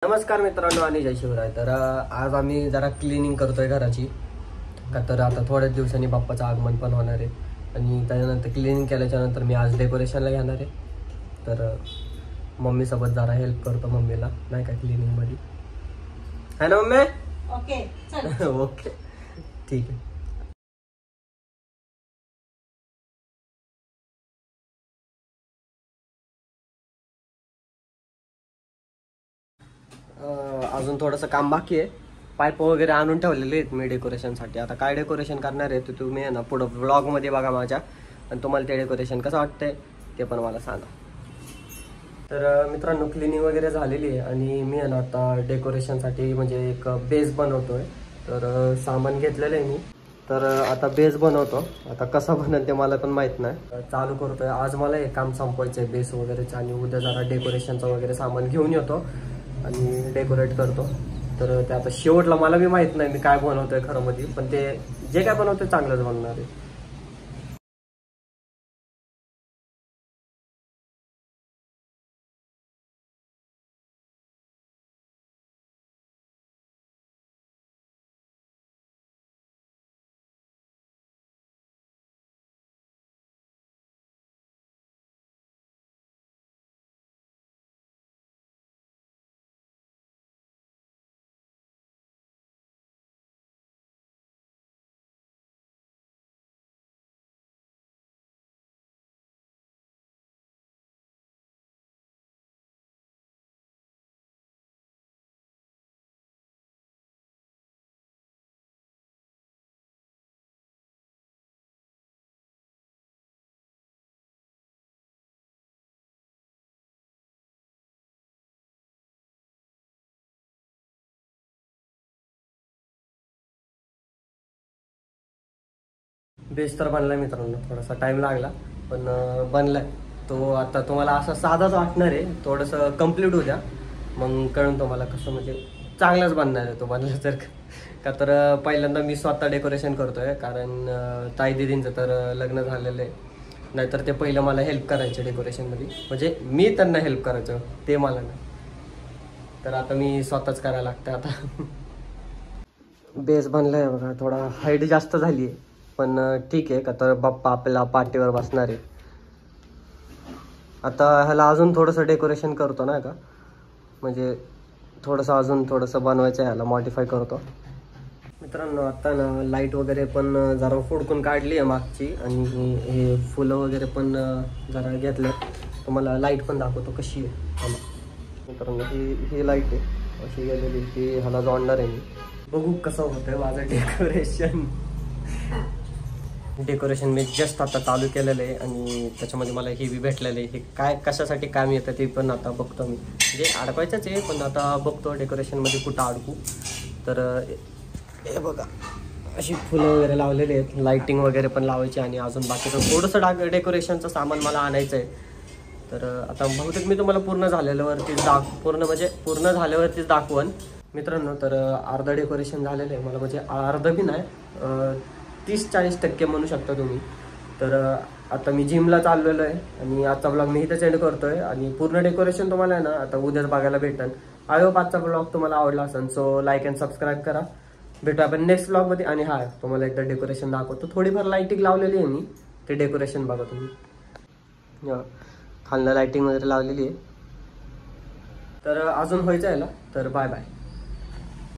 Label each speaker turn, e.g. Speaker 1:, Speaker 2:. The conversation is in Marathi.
Speaker 1: नमस्कार मित्रांनो आणि जय शिवराय। तर आज आम्ही जरा क्लिनिंग करतोय घराची का तर आता थोड्याच दिवसांनी बाप्पाचं आगमन पण होणार आहे आणि त्यानंतर क्लिनिंग केल्याच्या नंतर मी आज डेकोरेशनला घेणार आहे। तर मम्मी सोबत जरा हेल्प करतो मम्मीला नाही का क्लिनिंग मध्ये, है ना मम्मी?
Speaker 2: ओके चल
Speaker 1: ओके ठीक आहे। अजून थोडंसं काम बाकी आहे, पाईप वगैरे आणून ठेवलेले आहेत मी डेकोरेशनसाठी। आता काय डेकोरेशन करणार आहे ते तुम्ही आहे ना पुढं ब्लॉगमध्ये बघा माझ्या, आणि तुम्हाला ते डेकोरेशन कसं वाटतंय ते पण मला सांगा। तर मित्रांनो क्लिनिंग वगैरे झालेली आहे आणि मी आहे ना आता डेकोरेशनसाठी म्हणजे एक बेस बनवतोय। तर सामान घेतलेलं आहे मी, तर आता बेस बनवतो। आता कसा बनेल ते मला पण माहीत नाही, चालू करतोय। आज मला हे काम संपवायचं आहे बेस वगैरेचं, आणि उद्या जरा डेकोरेशनचं वगैरे सामान घेऊन येतो आणि डेकोरेट करतो। तर ते आता शेवटला मला बी माहित नाही मी काय बनवतोय खरं मध्ये, पण ते जे काय बनवतोय चांगलंच बनणार आहे। बेस तर बनलाय मित्रांनो, थोडासा टाइम लागला पण बनलाय तो। आता तुम्हाला असा साधाच वाटणार आहे, थोडंसं कम्प्लीट होऊ द्या मग कळून तुम्हाला कसं म्हणजे चांगलाच बनणार आहे तो बनला तर का। तर पहिल्यांदा मी स्वतः डेकोरेशन करतोय कारण ताई दिदींचं तर लग्न झालेलं आहे, नाहीतर ते पहिलं मला हेल्प करायचे डेकोरेशनमध्ये, म्हणजे मी त्यांना हेल्प करायचो ते मला नाही। तर आता मी स्वतःच करायला लागतं आता। बेस बनलाय बघा, थोडा हाईट जास्त झाली आहे पण ठीक आहे का। तर बाप्पा आपल्याला पाठीवर बसणार आहे। आता ह्याला अजून थोडंसं डेकोरेशन करतो ना का, म्हणजे थोडंसं अजून थोडंसं बनवायचं आहे, ह्याला मॉडिफाय करतो मित्रांनो। आता ना लाईट वगैरे पण जरा फोडकून काढली आहे मागची, आणि हे फुलं वगैरे पण जरा घेतलं। तुम्हाला लाईट पण दाखवतो कशी आहे मित्रांनो। ही लाईट आहे अशी गेलेली, ती ह्याला जोडणार आहे मी। बघू कसं होतंय माझं डेकोरेशन। डेकोरेशन मी जस्ट आता चालू केलेलं आहे आणि त्याच्यामध्ये मला हे बी भेटलेलं आहे। हे काय कशासाठी काम येतं ते पण आता बघतो मी, म्हणजे अडकवायचंच आहे पण आता बघतो डेकोरेशनमध्ये कुठं अडकू। तर हे बघा अशी फुलं वगैरे लावलेली आहेत, लाईटिंग वगैरे पण लावायची, आणि अजून बाकीचं थोडंसं डेकोरेशनचं सामान मला आणायचं आहे। तर आता बहुतेक मी तुम्हाला पूर्ण झाल्यावरतीच दाखवून मित्रांनो। तर अर्धं डेकोरेशन झालेलं आहे मला, म्हणजे अर्धं बी नाही 30-40% म्हणू शकता तुम्ही। तर आता मी जिमला चाललेलो आहे आणि आजचा ब्लॉग मी इथेच एंड करतोय, आणि पूर्ण डेकोरेशन तुम्हाला आहे ना आता उद्याच बघायला भेटेल। आय होप आजचा ब्लॉग तुम्हाला आवडला असेल, सो लाईक अँड सबस्क्राईब करा। भेटू आपण नेक्स्ट ब्लॉगमध्ये। आणि हा तुम्हाला एकदा डेकोरेशन दाखवतो, थोडीफार लाईटिंग लावलेली आहे मी, ते डेकोरेशन बघा तुम्ही। खालनं लाईटिंग वगैरे लावलेली आहे, तर अजून व्हायचं आहे ना। तर बाय बाय।